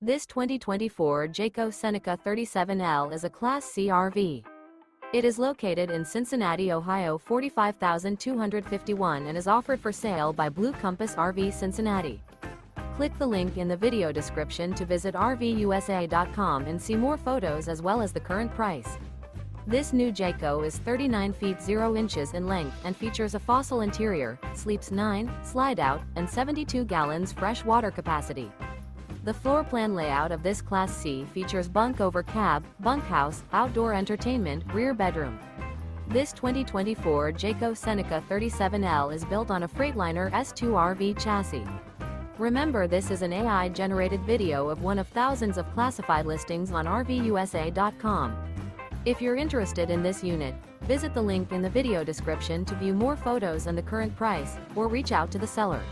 This 2024 Jayco Seneca 37L is a Class C RV. It is located in Cincinnati, Ohio 45251 and is offered for sale by Blue Compass RV Cincinnati. Click the link in the video description to visit RVUSA.com and see more photos as well as the current price. This new Jayco is 39 feet 0 inches in length and features a fossil interior, sleeps 9, slide-out, and 72 gallons fresh water capacity. The floor plan layout of this Class C features bunk over cab, bunkhouse, outdoor entertainment, rear bedroom. This 2024 Jayco Seneca 37L is built on a Freightliner S2RV chassis. Remember, this is an AI-generated video of one of thousands of classified listings on RVUSA.com. If you're interested in this unit, visit the link in the video description to view more photos and the current price, or reach out to the seller.